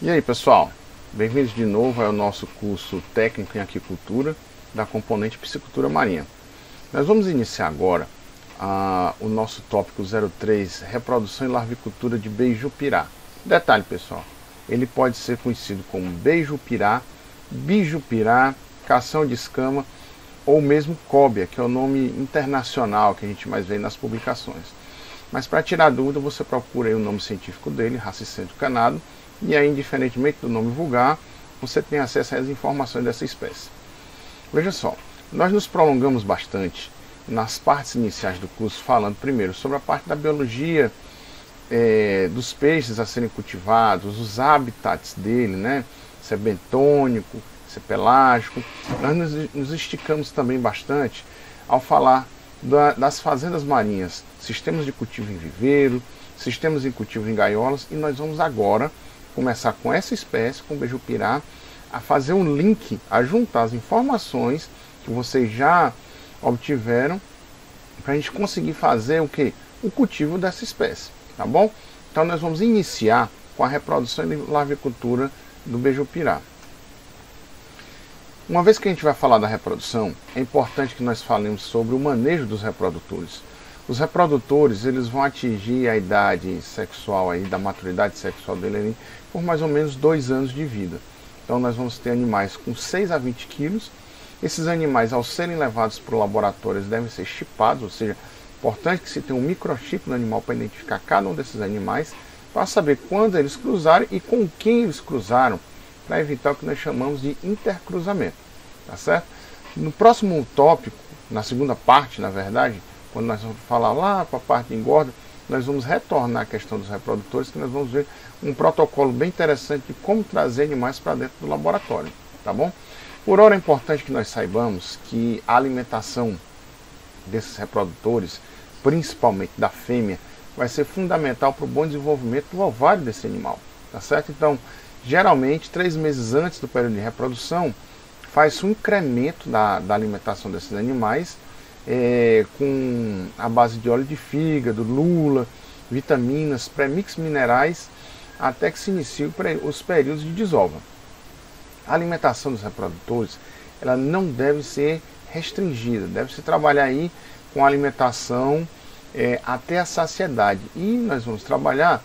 E aí pessoal, bem-vindos de novo ao nosso curso técnico em aquicultura da componente piscicultura marinha. Nós vamos iniciar agora o nosso tópico 03, reprodução e larvicultura de beijupirá. Detalhe pessoal, ele pode ser conhecido como beijupirá, bijupirá, cação de escama ou mesmo cóbia, que é o nome internacional que a gente mais vê nas publicações. Mas para tirar dúvida, você procura aí o nome científico dele, racicentro canado, e aí, indiferentemente do nome vulgar, você tem acesso às informações dessa espécie. Veja só, nós nos prolongamos bastante nas partes iniciais do curso, falando primeiro sobre a parte da biologia dos peixes a serem cultivados, os habitats dele, né? Se é bentônico, se é pelágico. Nós nos esticamos também bastante ao falar das fazendas marinhas, sistemas de cultivo em viveiro, sistemas de cultivo em gaiolas, e nós vamos agora começar com essa espécie, com o beijupirá, a fazer um link, a juntar as informações que vocês já obtiveram para a gente conseguir fazer o que? O cultivo dessa espécie, tá bom? Então nós vamos iniciar com a reprodução e larvicultura do beijupirá. Uma vez que a gente vai falar da reprodução, é importante que nós falemos sobre o manejo dos reprodutores. Os reprodutores, eles vão atingir a idade sexual aí, da maturidade sexual dele ali, por mais ou menos 2 anos de vida. Então nós vamos ter animais com 6 a 20 quilos. Esses animais, ao serem levados para o laboratório, eles devem ser chipados, ou seja, é importante que se tenha um microchip no animal para identificar cada um desses animais, para saber quando eles cruzaram e com quem eles cruzaram, para evitar o que nós chamamos de intercruzamento, tá certo? No próximo tópico, na segunda parte, na verdade, quando nós vamos falar lá para a parte de engorda, nós vamos retornar à questão dos reprodutores, que nós vamos ver um protocolo bem interessante de como trazer animais para dentro do laboratório, tá bom? Por hora é importante que nós saibamos que a alimentação desses reprodutores, principalmente da fêmea, vai ser fundamental para o bom desenvolvimento do ovário desse animal, tá certo? Então, geralmente, 3 meses antes do período de reprodução, faz um incremento da alimentação desses animais, com a base de óleo de fígado, lula, vitaminas, pré-mix minerais, até que se iniciem os períodos de desova. A alimentação dos reprodutores, ela não deve ser restringida, deve-se trabalhar aí com a alimentação até a saciedade. E nós vamos trabalhar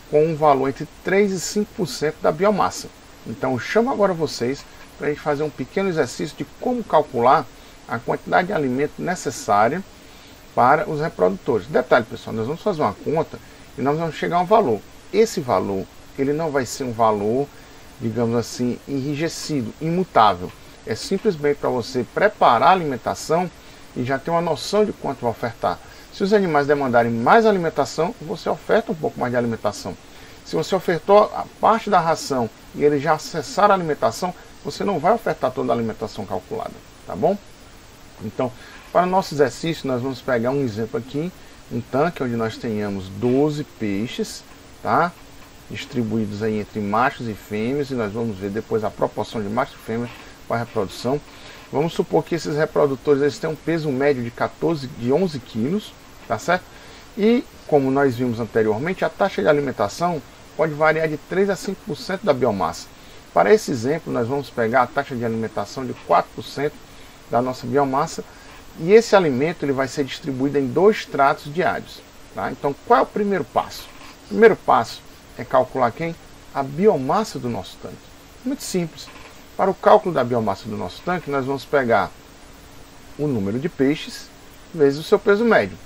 com um valor entre 3% e 5% da biomassa. Então eu chamo agora vocês para a gente fazer um pequeno exercício de como calcular a quantidade de alimento necessária para os reprodutores. Detalhe pessoal, nós vamos fazer uma conta e nós vamos chegar a um valor. Esse valor, ele não vai ser um valor, digamos assim, enrijecido, imutável. É simplesmente para você preparar a alimentação e já ter uma noção de quanto vai ofertar. Se os animais demandarem mais alimentação, você oferta um pouco mais de alimentação. Se você ofertou a parte da ração e eles já acessaram a alimentação, você não vai ofertar toda a alimentação calculada, tá bom? Então, para o nosso exercício, nós vamos pegar um exemplo aqui, um tanque onde nós tenhamos 12 peixes, tá? Distribuídos aí entre machos e fêmeas, e nós vamos ver depois a proporção de macho e fêmea para a reprodução. Vamos supor que esses reprodutores eles têm um peso médio de 11 quilos, tá certo? E, como nós vimos anteriormente, a taxa de alimentação pode variar de 3% a 5% da biomassa. Para esse exemplo, nós vamos pegar a taxa de alimentação de 4% da nossa biomassa, e esse alimento ele vai ser distribuído em 2 tratos diários, tá? Então, qual é o primeiro passo? O primeiro passo é calcular quem? A biomassa do nosso tanque. Muito simples. Para o cálculo da biomassa do nosso tanque, nós vamos pegar o número de peixes vezes o seu peso médio.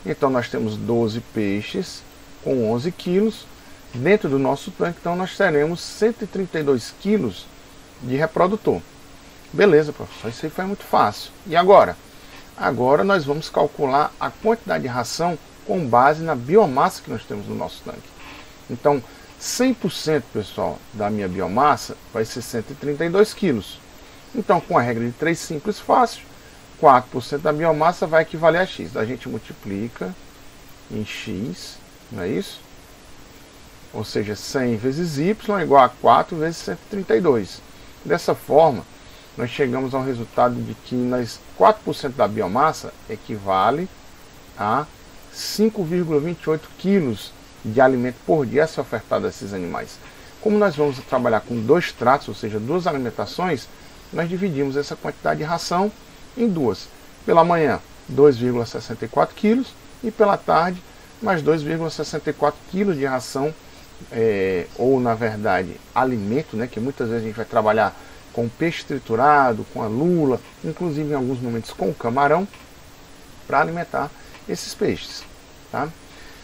Então, nós temos 12 peixes com 11 quilos dentro do nosso tanque, então nós teremos 132 quilos de reprodutor. Beleza, professor, isso aí foi muito fácil. E agora? Agora nós vamos calcular a quantidade de ração com base na biomassa que nós temos no nosso tanque. Então, 100%, pessoal, da minha biomassa vai ser 132 quilos. Então, com a regra de 3 simples fácil, 4% da biomassa vai equivaler a X. A gente multiplica em X, não é isso? Ou seja, 100 vezes Y é igual a 4 vezes 132. Dessa forma, nós chegamos ao resultado de que 4% da biomassa equivale a 5,28 quilos de alimento por dia a ser ofertado a esses animais. Como nós vamos trabalhar com 2 tratos, ou seja, 2 alimentações, nós dividimos essa quantidade de ração em 2. Pela manhã, 2,64 kg e pela tarde, mais 2,64 kg de ração, ou na verdade, alimento, né, que muitas vezes a gente vai trabalhar com peixe triturado, com a lula, inclusive em alguns momentos com o camarão, para alimentar esses peixes. Tá?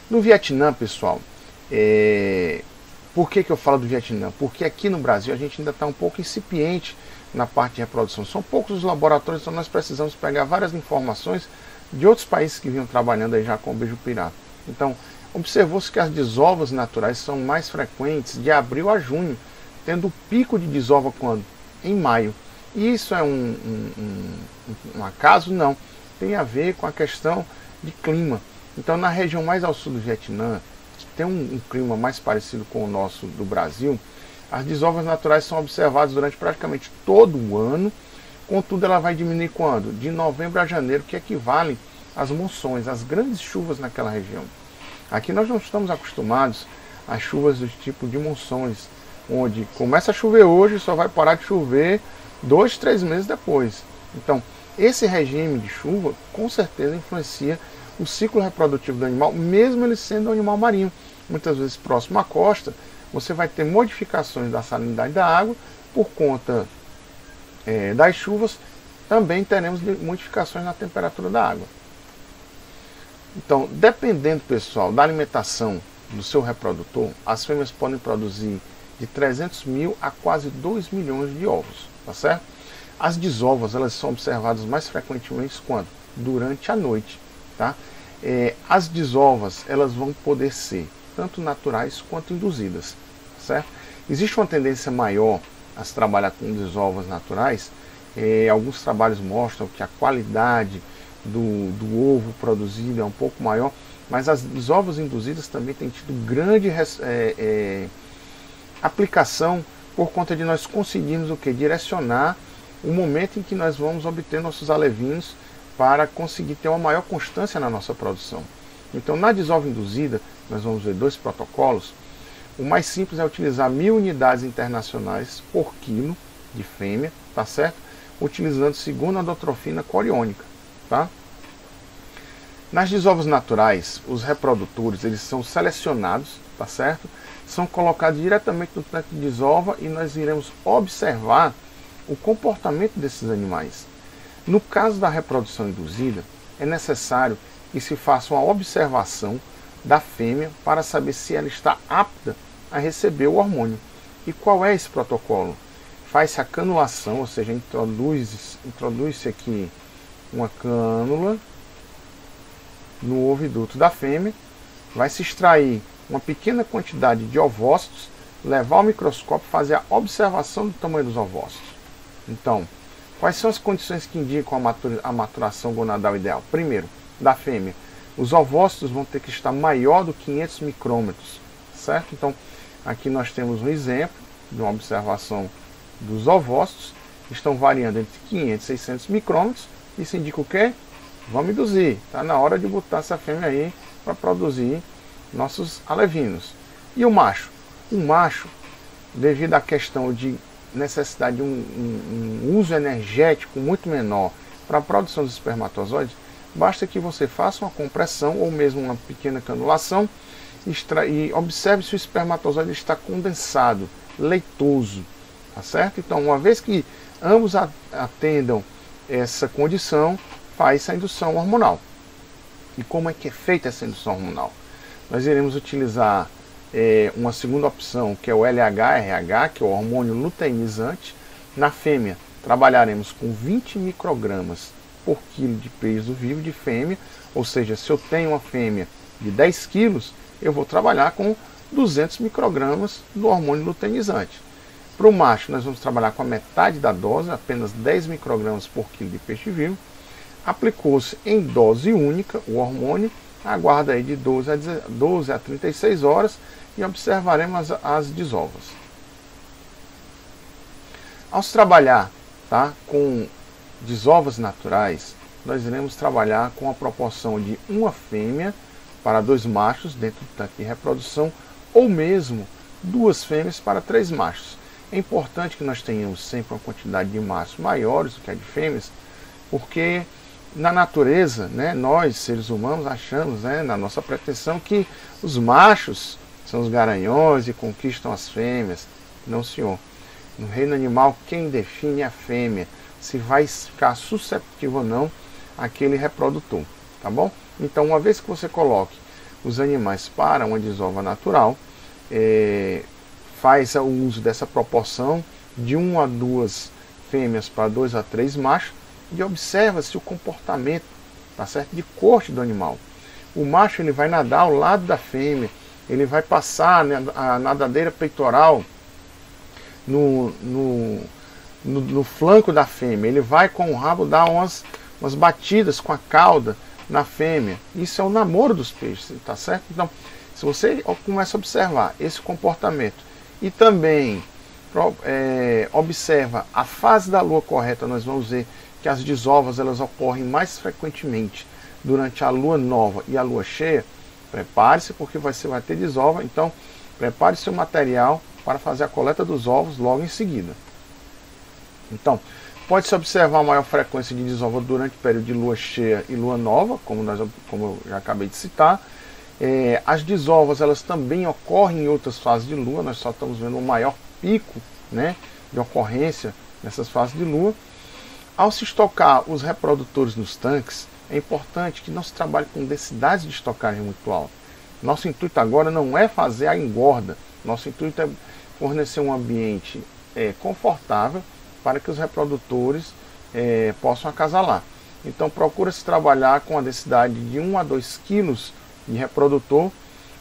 No Vietnã, pessoal, por que eu falo do Vietnã? Porque aqui no Brasil a gente ainda está um pouco incipiente na parte de reprodução. São poucos os laboratórios, então nós precisamos pegar várias informações de outros países que vinham trabalhando aí já com o beijo-pirá. Então, observou-se que as desovas naturais são mais frequentes de abril a junho, tendo o pico de desova quando? Em maio. E isso é um acaso? Não. Tem a ver com a questão de clima. Então, na região mais ao sul do Vietnã, que tem um clima mais parecido com o nosso do Brasil, as desovas naturais são observadas durante praticamente todo o ano. Contudo, ela vai diminuir quando? De novembro a janeiro, que equivale às monções, às grandes chuvas naquela região. Aqui nós não estamos acostumados às chuvas do tipo de monções, onde começa a chover hoje e só vai parar de chover 2, 3 meses depois. Então, esse regime de chuva com certeza influencia o ciclo reprodutivo do animal, mesmo ele sendo um animal marinho. Muitas vezes próximo à costa, você vai ter modificações da salinidade da água por conta das chuvas. Também teremos modificações na temperatura da água. Então, dependendo, pessoal, da alimentação do seu reprodutor, as fêmeas podem produzir de 300 mil a quase 2 milhões de ovos, tá certo? As desovas, elas são observadas mais frequentemente quando? Durante a noite, tá? As desovas, elas vão poder ser tanto naturais quanto induzidas, certo? Existe uma tendência maior a se trabalhar com desovas naturais. Alguns trabalhos mostram que a qualidade do ovo produzido é um pouco maior, mas as desovas induzidas também têm tido grande aplicação por conta de nós conseguirmos o que? Direcionar o momento em que nós vamos obter nossos alevinos para conseguir ter uma maior constância na nossa produção. Então, na desova induzida, nós vamos ver 2 protocolos. O mais simples é utilizar 1000 unidades internacionais por quilo de fêmea, tá certo? Utilizando segundo a dotrofina coriônica, tá? Nas desovas naturais, os reprodutores, eles são selecionados, tá certo? São colocados diretamente no tanque de desova e nós iremos observar o comportamento desses animais. No caso da reprodução induzida, é necessário que se faça uma observação da fêmea para saber se ela está apta a receber o hormônio. E qual é esse protocolo? Faz-se a canulação, ou seja, introduz-se aqui uma cânula no oviduto da fêmea, vai se extrair uma pequena quantidade de ovócitos, levar ao microscópio e fazer a observação do tamanho dos ovócitos. Então, quais são as condições que indicam a maturação gonadal ideal? Primeiro, da fêmea, os ovócitos vão ter que estar maior do que 500 micrômetros, certo? Então, aqui nós temos um exemplo de uma observação dos ovócitos, que estão variando entre 500 e 600 micrômetros. Isso indica o quê? Vamos induzir, está na hora de botar essa fêmea aí para produzir nossos alevinos. E o macho? O macho, devido à questão de necessidade de um uso energético muito menor para a produção dos espermatozoides, basta que você faça uma compressão ou mesmo uma pequena canulação e observe se o espermatozoide está condensado, leitoso, tá certo? Então, uma vez que ambos atendam essa condição, faz a indução hormonal. E como é que é feita essa indução hormonal? Nós iremos utilizar uma segunda opção, que é o LH-RH, que é o hormônio luteinizante. Na fêmea, trabalharemos com 20 microgramas por quilo de peso vivo de fêmea, ou seja, se eu tenho uma fêmea de 10 quilos, eu vou trabalhar com 200 microgramas do hormônio luteinizante. Para o macho, nós vamos trabalhar com a metade da dose, apenas 10 microgramas por quilo de peixe vivo. Aplicou-se em dose única o hormônio, aguarda aí de 12 a 36 horas e observaremos as desovas. Ao se trabalhar, tá, com desovas naturais, nós iremos trabalhar com a proporção de uma fêmea para 2 machos dentro do tanque de reprodução, ou mesmo 2 fêmeas para 3 machos. É importante que nós tenhamos sempre uma quantidade de machos maiores do que a de fêmeas, porque na natureza, né, nós, seres humanos, achamos, né, na nossa pretensão, que os machos são os garanhões e conquistam as fêmeas. Não, senhor. No reino animal, quem define é a fêmea, se vai ficar susceptível ou não àquele reprodutor, tá bom? Então, uma vez que você coloque os animais para uma desova natural, faz o uso dessa proporção de 1 a 2 fêmeas para 2 a 3 machos, e observa-se o comportamento, tá certo, de corte do animal. O macho ele vai nadar ao lado da fêmea, ele vai passar, né, a nadadeira peitoral no flanco da fêmea, ele vai com o rabo dar umas batidas com a cauda na fêmea. Isso é o namoro dos peixes, tá certo? Então, se você começa a observar esse comportamento e também observa a fase da lua correta, nós vamos ver que as desovas elas ocorrem mais frequentemente durante a lua nova e a lua cheia. Prepare-se, porque você vai ter desova, então prepare seu material para fazer a coleta dos ovos logo em seguida. Então, pode-se observar maior frequência de desova durante o período de lua cheia e lua nova, como eu já acabei de citar. As desovas elas também ocorrem em outras fases de lua, nós só estamos vendo um maior pico, né, de ocorrência nessas fases de lua. Ao se estocar os reprodutores nos tanques, é importante que não se trabalhe com densidades de estocagem muito alta. Nosso intuito agora não é fazer a engorda, nosso intuito é fornecer um ambiente confortável para que os reprodutores possam acasalar. Então procura-se trabalhar com a densidade de 1 a 2 kg de reprodutor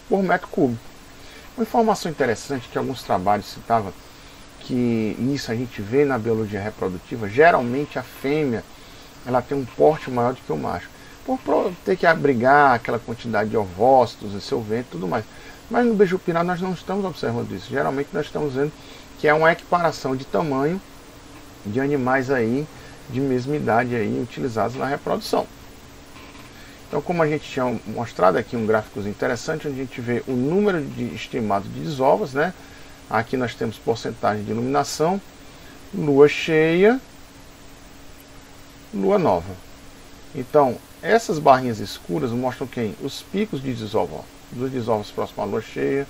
por metro cúbico. Uma informação interessante que alguns trabalhos citavam, que isso a gente vê na biologia reprodutiva, geralmente a fêmea ela tem um porte maior do que o macho, por ter que abrigar aquela quantidade de ovócitos e seu ventre e tudo mais. Mas no beijupirá nós não estamos observando isso. Geralmente nós estamos vendo que é uma equiparação de tamanho de animais aí de mesma idade aí utilizados na reprodução. Então, como a gente tinha mostrado aqui um gráfico interessante, onde a gente vê o número estimado de desovas, né? Aqui nós temos porcentagem de iluminação, lua cheia, lua nova. Então, essas barrinhas escuras mostram quem? Os picos de desova. Ó. 2 desovas próximas à lua cheia,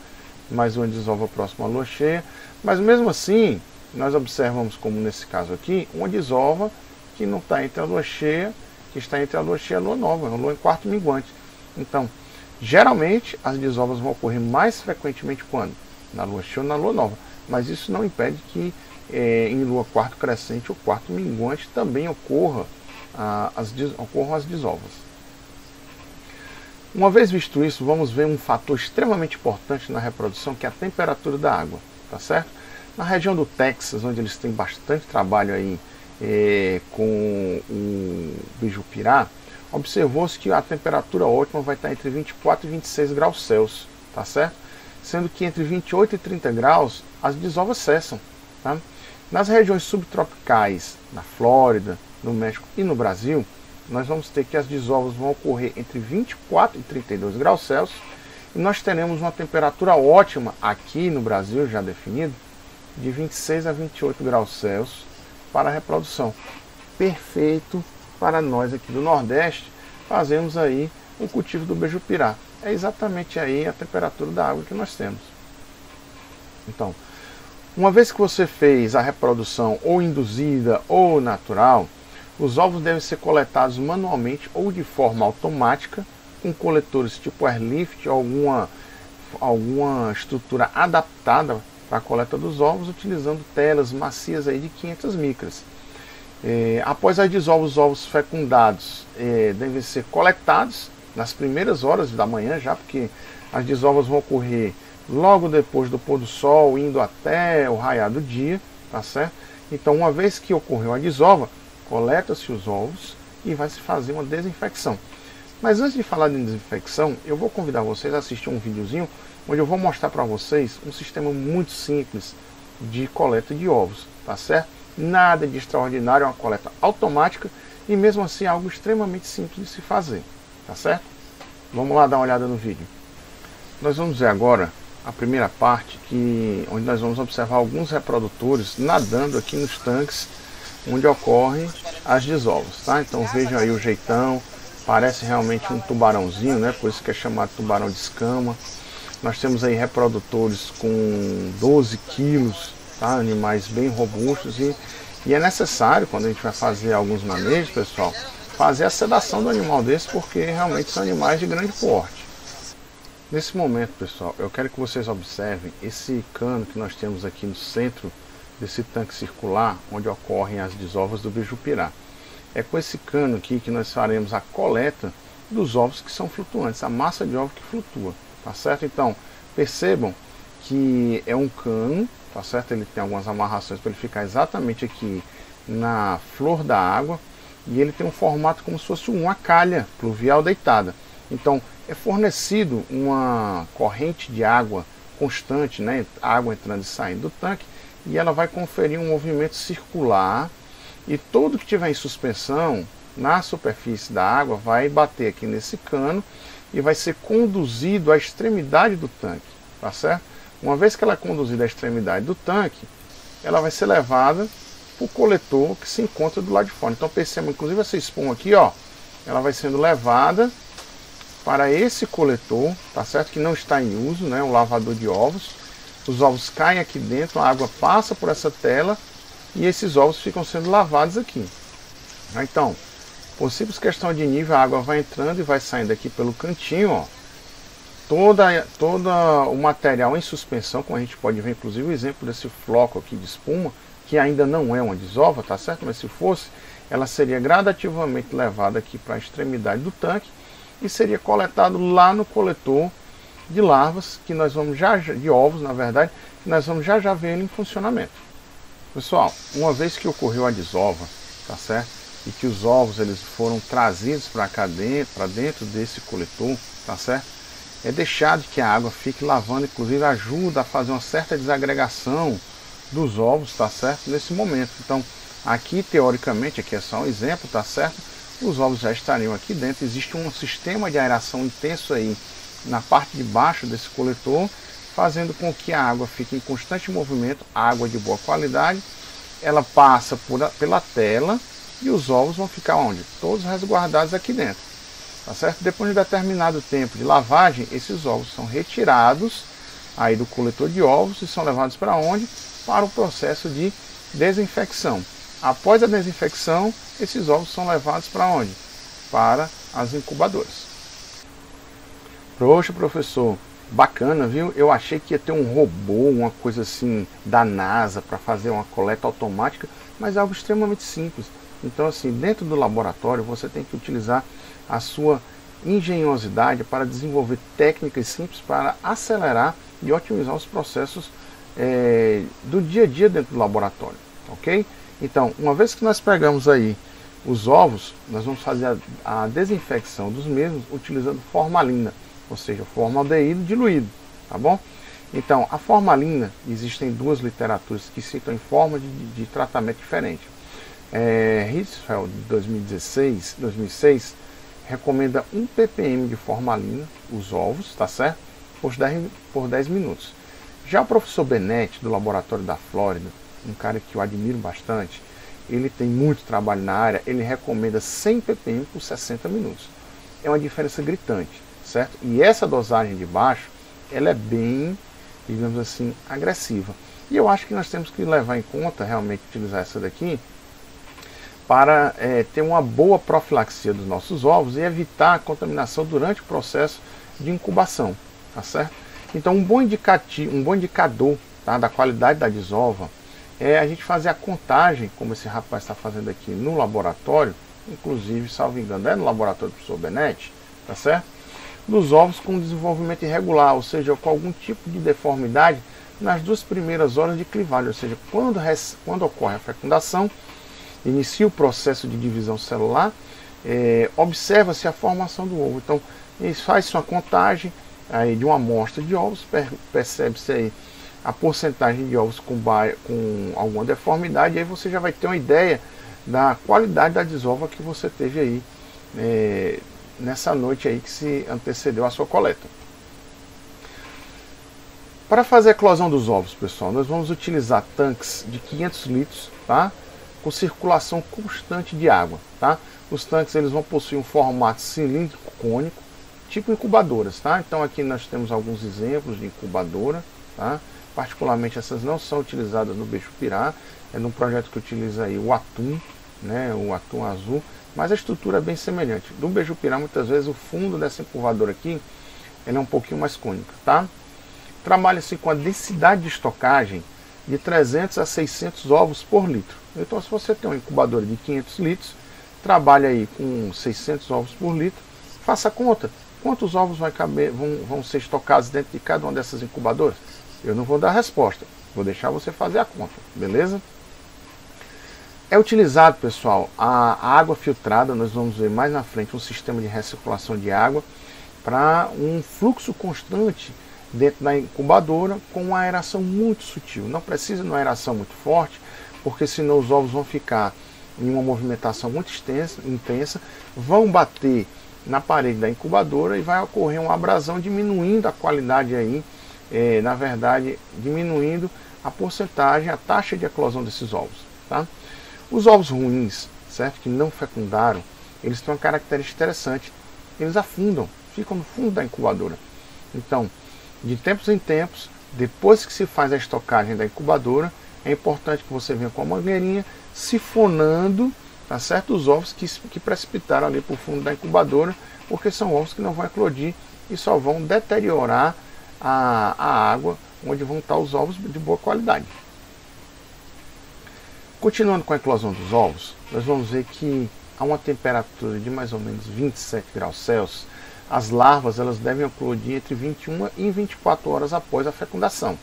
mais uma desova próxima à lua cheia. Mas mesmo assim, nós observamos, como nesse caso aqui, uma desova que não está entre a lua cheia, que está entre a lua cheia e a lua nova, a lua em quarto minguante. Então, geralmente, as desovas vão ocorrer mais frequentemente quando? Na lua cheia ou na lua nova. Mas isso não impede que em lua quarto crescente ou quarto minguante também ocorram as desovas. Uma vez visto isso, vamos ver um fator extremamente importante na reprodução, que é a temperatura da água, tá certo? Na região do Texas, onde eles têm bastante trabalho aí com o beijupirá, observou-se que a temperatura ótima vai estar entre 24 e 26 graus Celsius, tá certo? Sendo que entre 28 e 30 graus as desovas cessam, tá? Nas regiões subtropicais, na Flórida, no México e no Brasil, nós vamos ter que as desovas vão ocorrer entre 24 e 32 graus Celsius, e nós teremos uma temperatura ótima aqui no Brasil, já definido, de 26 a 28 graus Celsius para a reprodução. Perfeito para nós aqui do Nordeste, fazemos aí o cultivo do beijupirá. É exatamente aí a temperatura da água que nós temos. Então, uma vez que você fez a reprodução ou induzida ou natural, os ovos devem ser coletados manualmente ou de forma automática, com coletores tipo airlift ou alguma estrutura adaptada para a coleta dos ovos, utilizando telas macias aí de 500 micras. Após as desovas, os ovos fecundados devem ser coletados nas primeiras horas da manhã, já porque as desovas vão ocorrer logo depois do pôr do sol, indo até o raiar do dia, tá certo? Então, uma vez que ocorreu a desova, coleta-se os ovos e vai se fazer uma desinfecção. Mas antes de falar de desinfecção, eu vou convidar vocês a assistir um videozinho onde eu vou mostrar para vocês um sistema muito simples de coleta de ovos, tá certo? Nada de extraordinário, é uma coleta automática e mesmo assim algo extremamente simples de se fazer, tá certo? Vamos lá dar uma olhada no vídeo. Nós vamos ver agora a primeira parte, onde nós vamos observar alguns reprodutores nadando aqui nos tanques onde ocorrem as desovas, tá? Então vejam aí o jeitão, parece realmente um tubarãozinho, né? Por isso que é chamado tubarão de escama. Nós temos aí reprodutores com 12 quilos, tá? Animais bem robustos, e é necessário, quando a gente vai fazer alguns manejos, pessoal, fazer a sedação do animal desse, porque realmente são animais de grande porte. Nesse momento, pessoal, eu quero que vocês observem esse cano que nós temos aqui no centro desse tanque circular, onde ocorrem as desovas do bijupirá. É com esse cano aqui que nós faremos a coleta dos ovos que são flutuantes, a massa de ovo que flutua, tá certo? Então, percebam que é um cano, tá certo? Ele tem algumas amarrações para ele ficar exatamente aqui na flor da água, e ele tem um formato como se fosse uma calha pluvial deitada. Então, é fornecido uma corrente de água constante, né? Água entrando e saindo do tanque, e ela vai conferir um movimento circular, e tudo que tiver em suspensão na superfície da água vai bater aqui nesse cano e vai ser conduzido à extremidade do tanque, tá certo? Uma vez que ela é conduzida à extremidade do tanque, ela vai ser levada para o coletor que se encontra do lado de fora. Então percebam, inclusive essa espuma aqui, ó, ela vai sendo levada para esse coletor, tá certo? Que não está em uso, né? O lavador de ovos. Os ovos caem aqui dentro, a água passa por essa tela e esses ovos ficam sendo lavados aqui. Então, por simples questão de nível, a água vai entrando e vai saindo aqui pelo cantinho, ó. Todo o material em suspensão, como a gente pode ver, inclusive o exemplo desse floco aqui de espuma, que ainda não é uma desova, tá certo? Mas se fosse, ela seria gradativamente levada aqui para a extremidade do tanque e seria coletado lá no coletor de larvas, que nós vamos de ovos, na verdade, que nós vamos já ver ele em funcionamento. Pessoal, uma vez que ocorreu a desova, tá certo? E que os ovos eles foram trazidos para dentro desse coletor, tá certo? É deixado que a água fique lavando, inclusive ajuda a fazer uma certa desagregação dos ovos, tá certo? Nesse momento. Então, aqui teoricamente, aqui é só um exemplo, tá certo? Os ovos já estariam aqui dentro. Existe um sistema de aeração intenso aí na parte de baixo desse coletor, fazendo com que a água fique em constante movimento, água de boa qualidade. Ela passa pela tela e os ovos vão ficar onde? Todos resguardados aqui dentro, tá certo? Depois de determinado tempo de lavagem, esses ovos são retirados aí do coletor de ovos e são levados para onde? Para o processo de desinfecção. Após a desinfecção, esses ovos são levados para onde? Para as incubadoras. Poxa, professor, bacana, viu? Eu achei que ia ter um robô, uma coisa assim da NASA para fazer uma coleta automática, mas é algo extremamente simples. Então, assim, dentro do laboratório você tem que utilizar a sua engenhosidade para desenvolver técnicas simples para acelerar e otimizar os processos do dia a dia dentro do laboratório, ok? Então, uma vez que nós pegamos aí os ovos, nós vamos fazer a desinfecção dos mesmos utilizando formalina, ou seja, formaldeído diluído, tá bom? Então, a formalina, existem duas literaturas que citam em forma de tratamento diferente. Hirschfeld, de 2006, recomenda 1 ppm de formalina, os ovos, tá certo? Por 10 minutos. Já o professor Benetti, do laboratório da Flórida, um cara que eu admiro bastante, ele tem muito trabalho na área, ele recomenda 100 ppm por 60 minutos. É uma diferença gritante, certo? E essa dosagem de baixo, ela é bem, digamos assim, agressiva. E eu acho que nós temos que levar em conta, realmente, utilizar essa daqui, para ter uma boa profilaxia dos nossos ovos e evitar a contaminação durante o processo de incubação, tá certo? Então, um bom indicador, tá, da qualidade da desova é a gente fazer a contagem, como esse rapaz está fazendo aqui no laboratório, inclusive, salvo engano, é no laboratório do professor Benetti, tá certo? Dos ovos com desenvolvimento irregular, ou seja, com algum tipo de deformidade nas 2 primeiras horas de clivagem, ou seja, quando ocorre a fecundação, inicia o processo de divisão celular, observa-se a formação do ovo. Então, faz-se uma contagem aí de uma amostra de ovos, percebe-se aí a porcentagem de ovos com alguma deformidade, e aí você já vai ter uma ideia da qualidade da desova que você teve aí nessa noite aí que se antecedeu à sua coleta. Para fazer a eclosão dos ovos, pessoal, nós vamos utilizar tanques de 500 litros, tá? Com circulação constante de água, tá? Os tanques eles vão possuir um formato cilíndrico cônico, tipo incubadoras, tá? Então aqui nós temos alguns exemplos de incubadora, tá? Particularmente essas não são utilizadas no Beijo-Pirá, é num projeto que utiliza aí o atum, né? O atum azul, mas a estrutura é bem semelhante. Do Beijo-Pirá, muitas vezes o fundo dessa incubadora aqui, ele é um pouquinho mais cônica, tá? Trabalha-se com a densidade de estocagem de 300 a 600 ovos por litro. Então, se você tem uma incubadora de 500 litros, trabalha aí com 600 ovos por litro, faça a conta. Quantos ovos vão ser estocados dentro de cada uma dessas incubadoras? Eu não vou dar a resposta, vou deixar você fazer a conta, beleza? É utilizado, pessoal, a água filtrada, nós vamos ver mais na frente um sistema de recirculação de água para um fluxo constante dentro da incubadora com uma aeração muito sutil. Não precisa de uma aeração muito forte, porque senão os ovos vão ficar em uma movimentação muito intensa, vão bater na parede da incubadora e vai ocorrer uma abrasão, diminuindo a qualidade aí, na verdade, diminuindo a porcentagem, a taxa de eclosão desses ovos, tá? Os ovos ruins, certo, que não fecundaram, eles têm uma característica interessante, eles afundam, ficam no fundo da incubadora. Então, de tempos em tempos, depois que se faz a estocagem da incubadora, é importante que você venha com a mangueirinha sifonando, tá certo, os ovos que precipitaram ali para o fundo da incubadora, porque são ovos que não vão eclodir e só vão deteriorar a água onde vão estar os ovos de boa qualidade. Continuando com a eclosão dos ovos, nós vamos ver que a uma temperatura de mais ou menos 27 graus Celsius, as larvas elas devem eclodir entre 21 e 24 horas após a fecundação.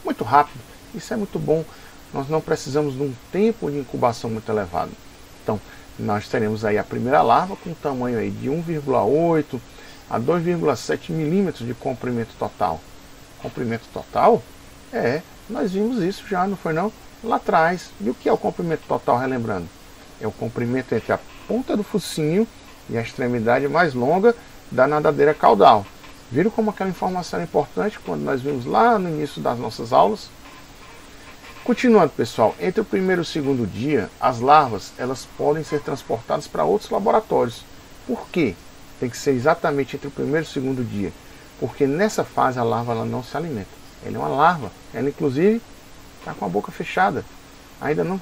Muito rápido, isso é muito bom, nós não precisamos de um tempo de incubação muito elevado. Então, nós teremos aí a primeira larva com um tamanho aí de 1,8 a 2,7 milímetros de comprimento total. Comprimento total? Nós vimos isso já, não foi não? Lá atrás. E o que é o comprimento total, relembrando? É o comprimento entre a ponta do focinho e a extremidade mais longa da nadadeira caudal. Viram como aquela informação é importante quando nós vimos lá no início das nossas aulas? Continuando, pessoal, entre o primeiro e o segundo dia, as larvas elas podem ser transportadas para outros laboratórios. Por quê? Tem que ser exatamente entre o primeiro e o segundo dia, porque nessa fase a larva ela não se alimenta. Ela é uma larva, ela inclusive está com a boca fechada, ainda não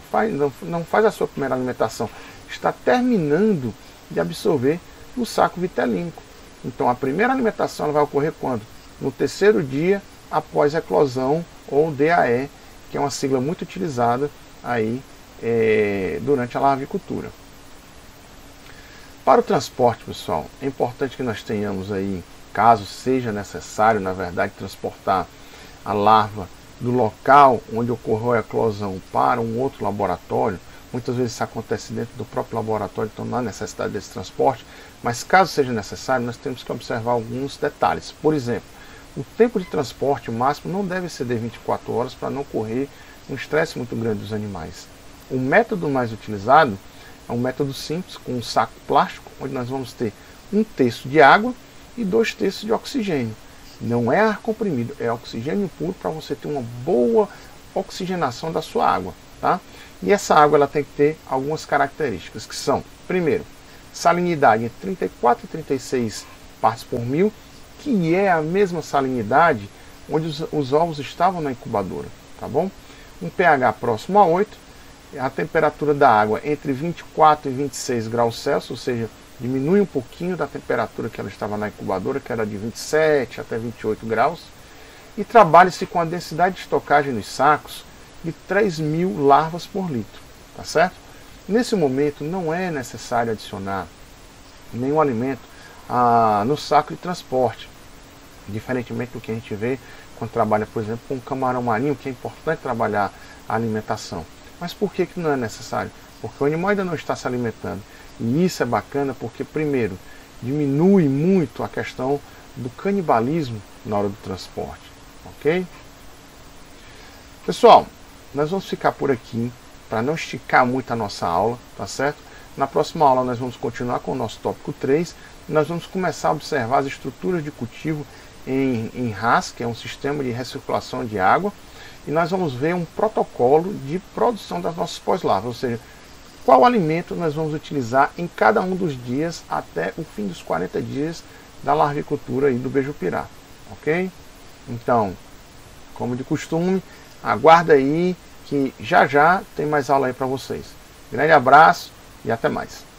faz a sua primeira alimentação, está terminando de absorver o saco vitelínico. Então a primeira alimentação ela vai ocorrer quando? No terceiro dia após a eclosão, ou DAE, que é uma sigla muito utilizada aí durante a larvicultura. Para o transporte, pessoal, é importante que nós tenhamos aí, caso seja necessário, na verdade, transportar a larva do local onde ocorreu a eclosão para um outro laboratório. Muitas vezes isso acontece dentro do próprio laboratório, então não há necessidade desse transporte, mas caso seja necessário, nós temos que observar alguns detalhes. Por exemplo, o tempo de transporte máximo não deve exceder 24 horas para não ocorrer um estresse muito grande dos animais. O método mais utilizado é um método simples, com um saco plástico, onde nós vamos ter 1/3 de água e 2/3 de oxigênio. Não é ar comprimido, é oxigênio puro para você ter uma boa oxigenação da sua água, tá? E essa água ela tem que ter algumas características, que são, primeiro, salinidade entre 34 e 36 partes por mil, que é a mesma salinidade onde os ovos estavam na incubadora, tá bom? Um pH próximo a 8, a temperatura da água entre 24 e 26 graus Celsius, ou seja, diminui um pouquinho da temperatura que ela estava na incubadora, que era de 27 até 28 graus, e trabalha-se com a densidade de estocagem nos sacos de 3.000 larvas por litro, tá certo? Nesse momento não é necessário adicionar nenhum alimento no saco de transporte, diferentemente do que a gente vê quando trabalha, por exemplo, com camarão marinho, que é importante trabalhar a alimentação. Mas por que não é necessário? Porque o animal ainda não está se alimentando. E isso é bacana porque, primeiro, diminui muito a questão do canibalismo na hora do transporte. Ok? Pessoal, nós vamos ficar por aqui para não esticar muito a nossa aula, tá certo? Na próxima aula nós vamos continuar com o nosso tópico 3 e nós vamos começar a observar as estruturas de cultivo em RAS, que é um sistema de recirculação de água, e nós vamos ver um protocolo de produção das nossas pós-larvas, ou seja, qual alimento nós vamos utilizar em cada um dos dias até o fim dos 40 dias da larvicultura aí do beijupirá, ok? Então, como de costume, aguarda aí que já já tem mais aula aí para vocês. Grande abraço e até mais.